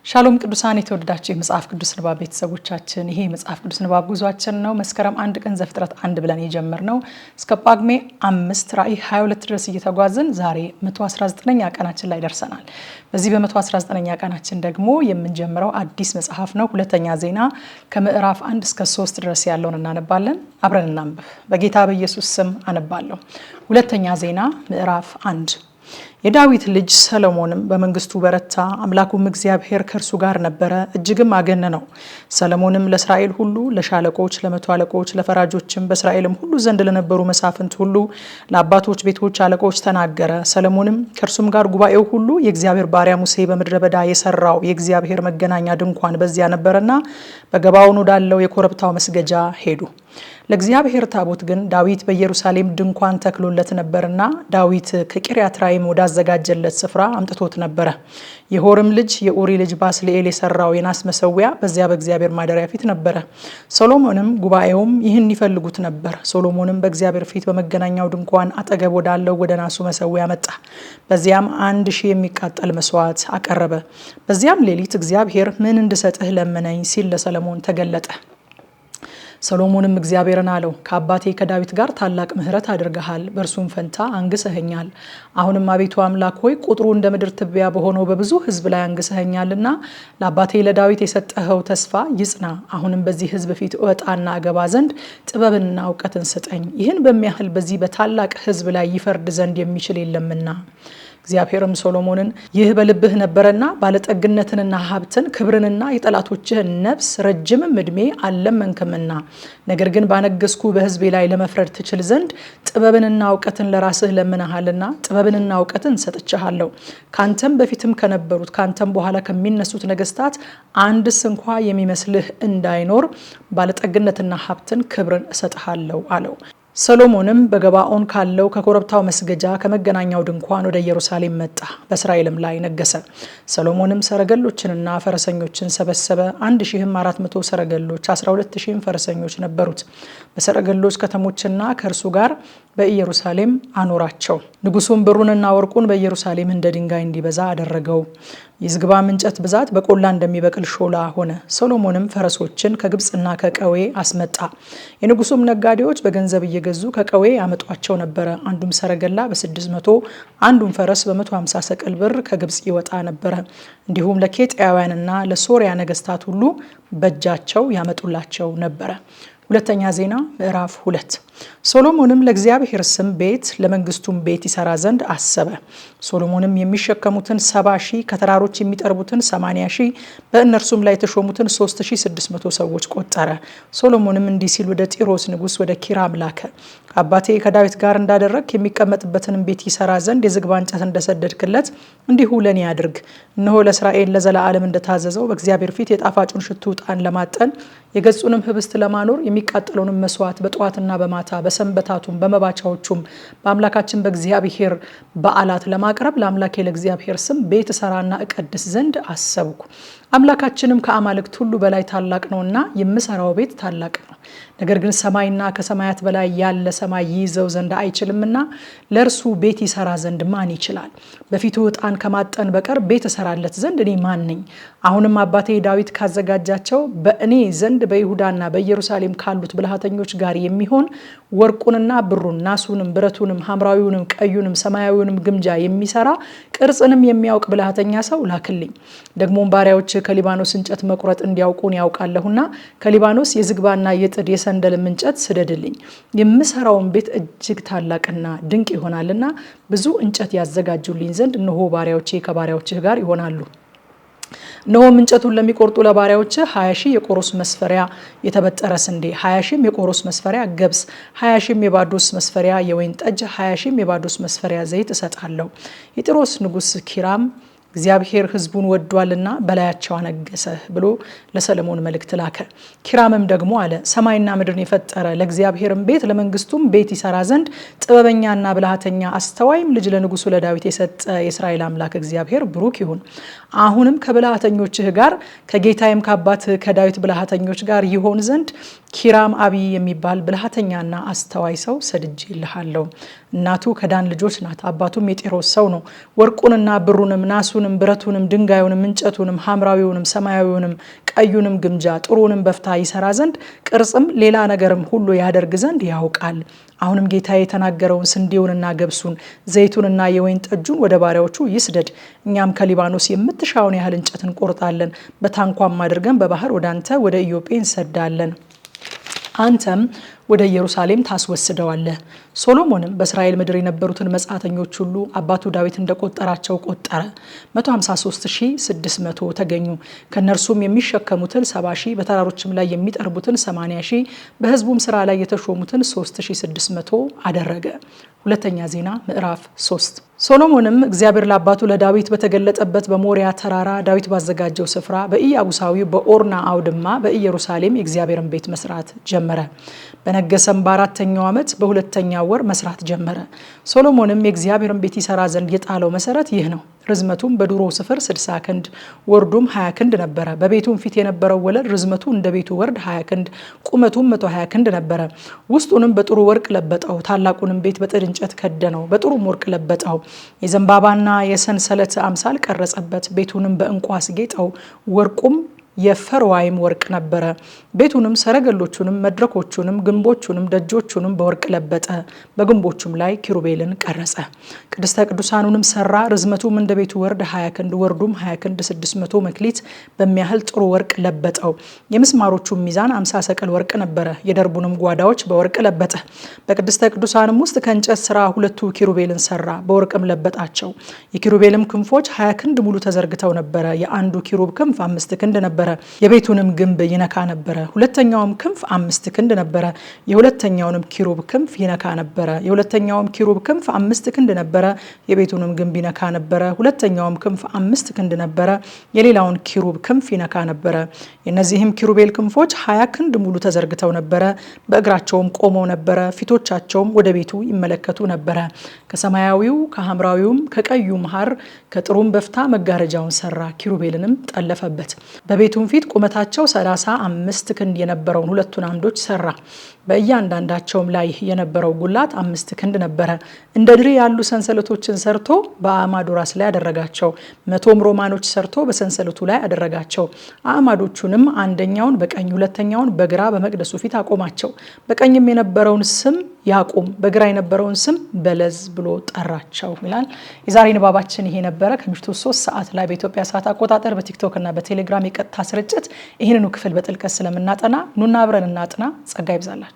ሻሎም ቅዱሳን የተወደዳችሁ የመጽሐፍ ቅዱስ ንባብ ቤተሰቦቻችን ይሄ መጽሐፍ ቅዱስ ንባብ ጉዟችን ነው። መስከረም 1 ቀን ዘፍጥረት 1 ብለን የጀመርነው እስከ ጳጉሜ 5 ራዕይ 22 ድረስ እየተጓዝን ዛሬ 119ኛ ቀናችን ላይ ደርሰናል። በዚህ በ119ኛ ቀናችን ደግሞ የምንጀምረው አዲስ መጽሐፍ ነው። ሁለተኛ ዜና ከምዕራፍ 1 እስከ 3 ድረስ ያለውን እናነባለን። አብረን እናንብብ። በጌታ በኢየሱስ ስም አነባለሁ። ሁለተኛ ዜና ምዕራፍ 1። የዳዊት ልጅ ሰሎሞንም በመንግስቱ በረታ፣ አምላኩም እግዚአብሔር ከእርሱ ጋር ነበረ፣ እጅግም አገነነው። ሰሎሞንም ለእስራኤል ሁሉ ለሻለቆች፣ ለመቶ አለቆች፣ ለፈራጆችም በእስራኤልም ሁሉ ዘንድ ለነበሩ መሳፍንት ሁሉ ለአባቶች ቤቶች አለቆች ተናገረ። ሰሎሞንም ከእርሱም ጋር ጉባኤው ሁሉ የእግዚአብሔር ባሪያ ሙሴ በምድረ በዳ የሰራው የእግዚአብሔር መገናኛ ድንኳን በዚያ ነበረና በገባዖን ወዳለው የኮረብታው መስገጃ ሄዱ። ለእግዚአብሔር ታቦት ግን ዳዊት በኢየሩሳሌም ድንኳን ተክሎለት ነበርና ዳዊት ከቂርያትራይም ወዳዘጋጀለት ስፍራ አምጥቶት ነበረ። የሆርም ልጅ የኡሪ ልጅ ባስልኤል የሰራው የናስ መሰዊያ በዚያ በእግዚአብሔር ማደሪያ ፊት ነበረ። ሰሎሞንም ጉባኤውም ይህን ይፈልጉት ነበር። ሰሎሞንም በእግዚአብሔር ፊት በመገናኛው ድንኳን አጠገብ ወዳለው ወደ ናሱ መሰዊያ መጣ። በዚያም 1000 የሚቃጠል መስዋዕት አቀረበ። በዚያም ሌሊት እግዚአብሔር ምን እንድሰጥህ ለምነኝ ሲል ለሰሎሞን ተገለጠ። ሰሎሞንም እግዚአብሔርን አለው፣ ከአባቴ ከዳዊት ጋር ታላቅ ምሕረት አድርገሃል፣ በእርሱም ፈንታ አንግሰኸኛል። አሁንም አቤቱ አምላክ ሆይ ቁጥሩ እንደ ምድር ትቢያ በሆነው በብዙ ሕዝብ ላይ አንግሰኸኛልና ለአባቴ ለዳዊት የሰጠኸው ተስፋ ይጽና። አሁንም በዚህ ሕዝብ ፊት እወጣና አገባ ዘንድ ጥበብንና እውቀትን ስጠኝ። ይህን በሚያህል በዚህ በታላቅ ሕዝብ ላይ ይፈርድ ዘንድ የሚችል የለምና። እግዚአብሔርም ሰሎሞንን ይህ በልብህ ነበረና ባለጠግነትንና ሀብትን ክብርንና የጠላቶችህን ነፍስ ረጅምም ዕድሜ አልለመንክምና፣ ነገር ግን ባነገስኩ በሕዝቤ ላይ ለመፍረድ ትችል ዘንድ ጥበብንና እውቀትን ለራስህ ለምነሃልና ጥበብንና እውቀትን ሰጥቼሃለሁ። ካንተም በፊትም ከነበሩት ካንተም በኋላ ከሚነሱት ነገስታት አንድስ እንኳ የሚመስልህ እንዳይኖር ባለጠግነትና ሀብትን ክብርን እሰጥሃለሁ አለው። ሰሎሞንም በገባዖን ካለው ከኮረብታው መስገጃ ከመገናኛው ድንኳን ወደ ኢየሩሳሌም መጣ፣ በእስራኤልም ላይ ነገሰ። ሰሎሞንም ሰረገሎችንና ፈረሰኞችን ሰበሰበ። 1400 ሰረገሎች 12000 ፈረሰኞች ነበሩት። በሰረገሎች ከተሞችና ከእርሱ ጋር በኢየሩሳሌም አኖራቸው። ንጉሱም ብሩንና ወርቁን በኢየሩሳሌም እንደ ድንጋይ እንዲበዛ አደረገው። የዝግባም እንጨት ብዛት በቆላ እንደሚበቅል ሾላ ሆነ። ሰሎሞንም ፈረሶችን ከግብፅና ከቀዌ አስመጣ። የንጉሱም ነጋዴዎች በገንዘብ እየገዙ ከቀዌ ያመጧቸው ነበረ። አንዱም ሰረገላ በ600 አንዱም ፈረስ በ150 ሰቅል ብር ከግብፅ ይወጣ ነበረ። እንዲሁም ለኬጢያውያንና ለሶሪያ ነገስታት ሁሉ በእጃቸው ያመጡላቸው ነበረ። ሁለተኛ ዜና ምዕራፍ 2። ሶሎሞንም ለእግዚአብሔር ስም ቤት ለመንግስቱም ቤት ይሰራ ዘንድ አሰበ። ሶሎሞንም የሚሸከሙትን 70,000 ከተራሮች የሚጠርቡትን 80,000 በእነርሱም ላይ የተሾሙትን 3600 ሰዎች ቆጠረ። ሶሎሞንም እንዲህ ሲል ወደ ጢሮስ ንጉስ ወደ ኪራም ላከ። አባቴ ከዳዊት ጋር እንዳደረግ የሚቀመጥበትን ቤት ይሰራ ዘንድ የዝግባ እንጨት እንደሰደድክለት እንዲሁ ለኔ ያድርግ። እነሆ ለእስራኤል ለዘላለም እንደታዘዘው በእግዚአብሔር ፊት የጣፋጩን ሽቱ ዕጣን ለማጠን የገጹንም ህብስት ለማኖር የሚቃጠለውንም መስዋዕት በጠዋትና በማታ በሰንበታቱም በመባቻዎቹም በአምላካችን በእግዚአብሔር በዓላት ለማቅረብ ለአምላኬ ለእግዚአብሔር ስም ቤት እሰራና እቀድስ ዘንድ አሰብኩ። አምላካችንም ከአማልክት ሁሉ በላይ ታላቅ ነውና የምሰራው ቤት ታላቅ ነው። ነገር ግን ሰማይና ከሰማያት በላይ ያለ ሰማይ ይይዘው ዘንድ አይችልምና ለእርሱ ቤት ይሰራ ዘንድ ማን ይችላል? በፊቱ ዕጣን ከማጠን በቀር ቤት እሰራለት ዘንድ እኔ ማን ነኝ? አሁንም አባቴ ዳዊት ካዘጋጃቸው በእኔ ዘንድ በይሁዳና በኢየሩሳሌም ካሉት ብልሃተኞች ጋር የሚሆን ወርቁንና ብሩን፣ ናሱንም፣ ብረቱንም፣ ሐምራዊውንም፣ ቀዩንም፣ ሰማያዊውንም ግምጃ የሚሰራ ቅርጽንም የሚያውቅ ብልሃተኛ ሰው ላክልኝ። ደግሞም ባሪያዎች ከሊባኖስ እንጨት መቁረጥ እንዲያውቁን ያውቃለሁና ከሊባኖስ የዝግባና የጥድ የሰንደልም እንጨት ስደድልኝ። የምሰራውን ቤት እጅግ ታላቅና ድንቅ ይሆናልና ብዙ እንጨት ያዘጋጁልኝ ዘንድ እነሆ ባሪያዎቼ ከባሪያዎችህ ጋር ይሆናሉ። እነሆም እንጨቱን ለሚቆርጡ ለባሪያዎች 20,000 የቆሮስ መስፈሪያ የተበጠረ ስንዴ፣ 20,000 የቆሮስ መስፈሪያ ገብስ፣ 20,000 የባዶስ መስፈሪያ የወይን ጠጅ፣ 20,000 የባዶስ መስፈሪያ ዘይት እሰጣለሁ። የጢሮስ ንጉስ ኪራም እግዚአብሔር ሕዝቡን ወዷልና በላያቸው አነገሰ ብሎ ለሰሎሞን መልእክት ላከ። ኪራምም ደግሞ አለ፣ ሰማይና ምድርን የፈጠረ ለእግዚአብሔርም ቤት ለመንግስቱም ቤት ይሰራ ዘንድ ጥበበኛና ብልሃተኛ አስተዋይም ልጅ ለንጉሱ ለዳዊት የሰጠ የእስራኤል አምላክ እግዚአብሔር ብሩክ ይሁን። አሁንም ከብልሃተኞችህ ጋር ከጌታዬም ከአባትህ ከዳዊት ብልሃተኞች ጋር ይሆን ዘንድ ኪራም አቢ የሚባል ብልሃተኛና አስተዋይ ሰው ሰድጄልሃለሁ። እናቱ ከዳን ልጆች ናት፣ አባቱም የጢሮስ ሰው ነው። ወርቁንና ብሩንም ናሱን ናሱንም ብረቱንም ድንጋዩንም እንጨቱንም ሐምራዊውንም ሰማያዊውንም ቀዩንም ግምጃ ጥሩንም በፍታ ይሰራ ዘንድ ቅርጽም ሌላ ነገርም ሁሉ ያደርግ ዘንድ ያውቃል። አሁንም ጌታ የተናገረውን ስንዴውንና ገብሱን ዘይቱንና የወይን ጠጁን ወደ ባሪያዎቹ ይስደድ። እኛም ከሊባኖስ የምትሻውን ያህል እንጨት እንቆርጣለን፣ በታንኳም አድርገን በባህር ወደ አንተ ወደ ኢዮጴ እንሰዳለን። አንተም ወደ ኢየሩሳሌም ታስወስደዋለህ። ሶሎሞንም በእስራኤል ምድር የነበሩትን መጻተኞች ሁሉ አባቱ ዳዊት እንደቆጠራቸው ቆጠረ። 153600 ተገኙ። ከነርሱም የሚሸከሙትን 70,000፣ በተራሮችም ላይ የሚጠርቡትን 80,000፣ በሕዝቡም ስራ ላይ የተሾሙትን 3600 አደረገ። ሁለተኛ ዜና ምዕራፍ 3። ሶሎሞንም እግዚአብሔር ለአባቱ ለዳዊት በተገለጠበት በሞሪያ ተራራ ዳዊት ባዘጋጀው ስፍራ በኢያቡሳዊው በኦርና አውድማ በኢየሩሳሌም የእግዚአብሔርን ቤት መስራት ጀመረ። በነገሰም በአራተኛው ዓመት በሁለተኛው ወር መስራት ጀመረ። ሶሎሞንም የእግዚአብሔርን ቤት ይሰራ ዘንድ የጣለው መሰረት ይህ ነው። ርዝመቱም በዱሮ ስፍር 60 ክንድ ወርዱም 20 ክንድ ነበረ። በቤቱም ፊት የነበረው ወለል ርዝመቱ እንደ ቤቱ ወርድ 20 ክንድ ቁመቱም 120 ክንድ ነበረ። ውስጡንም በጥሩ ወርቅ ለበጠው። ታላቁንም ቤት በጥድ እንጨት ከደነው፣ በጥሩም ወርቅ ለበጠው። የዘንባባና የሰንሰለት አምሳል ቀረጸበት። ቤቱንም በዕንቁ አስጌጠው። ወርቁም የፈርዋይም ወርቅ ነበረ። ቤቱንም ሰረገሎቹንም መድረኮቹንም ግንቦቹንም ደጆቹንም በወርቅ ለበጠ። በግንቦቹም ላይ ኪሩቤልን ቀረጸ። ቅድስተ ቅዱሳኑንም ሰራ። ርዝመቱም እንደ ቤቱ ወርድ 20 ክንድ ወርዱም 20 ክንድ 600 መክሊት በሚያህል ጥሩ ወርቅ ለበጠው። የምስማሮቹም ሚዛን 50 ሰቅል ወርቅ ነበረ። የደርቡንም ጓዳዎች በወርቅ ለበጠ። በቅድስተ ቅዱሳንም ውስጥ ከእንጨት ስራ 2 ኪሩቤልን ሰራ፣ በወርቅም ለበጣቸው። የኪሩቤልም ክንፎች 20 ክንድ ሙሉ ተዘርግተው ነበረ። የአንዱ ኪሩብ ክንፍ 5 ክንድ ነበረ። የቤቱንም ግንብ ይነካ ነበረ። ሁለተኛውም ክንፍ 5 ክንድ ነበረ። የሁለተኛውንም ኪሩብ ክንፍ ይነካ ነበረ። የሁለተኛውም ኪሩብ ክንፍ 5 ክንድ ነበረ። የቤቱንም ግንብ ይነካ ነበረ። ሁለተኛውም ክንፍ 5 ክንድ ነበረ። የሌላውን ኪሩብ ክንፍ ይነካ ነበረ። የእነዚህም ኪሩቤል ክንፎች 20 ክንድ ሙሉ ተዘርግተው ነበረ። በእግራቸውም ቆመው ነበረ። ፊቶቻቸውም ወደ ቤቱ ይመለከቱ ነበረ። ከሰማያዊው ከሐምራዊውም ከቀዩም ሐር ከጥሩም በፍታ መጋረጃውን ሰራ። ኪሩቤልንም ጠለፈበት። በቤቱም ፊት ቁመታቸው 35 ክንድ የነበረውን 2 አምዶች ሰራ። በእያንዳንዳቸውም ላይ የነበረው ጉላት 5 ክንድ ነበረ። እንደ ድሪ ያሉ ሰንሰለቶችን ሰርቶ በአዕማዱ ራስ ላይ አደረጋቸው። 100 ሮማኖች ሰርቶ በሰንሰለቱ ላይ አደረጋቸው። አዕማዶቹንም አንደኛውን በቀኝ ሁለተኛውን በግራ በመቅደሱ ፊት አቆማቸው። በቀኝም የነበረውን ስም ያቁም፣ በግራ የነበረውን ስም በለዝ ብሎ ጠራቸው ይላል። የዛሬ ንባባችን ይሄ ነበረ። ከምሽቱ 3 ሰዓት ላይ በኢትዮጵያ ሰዓት አቆጣጠር በቲክቶክ እና በቴሌግራም የቀጥታ ስርጭት ይህንኑ ክፍል በጥልቀት ስለምናጠና ኑና አብረን እናጥና። ጸጋ ይብዛላችሁ።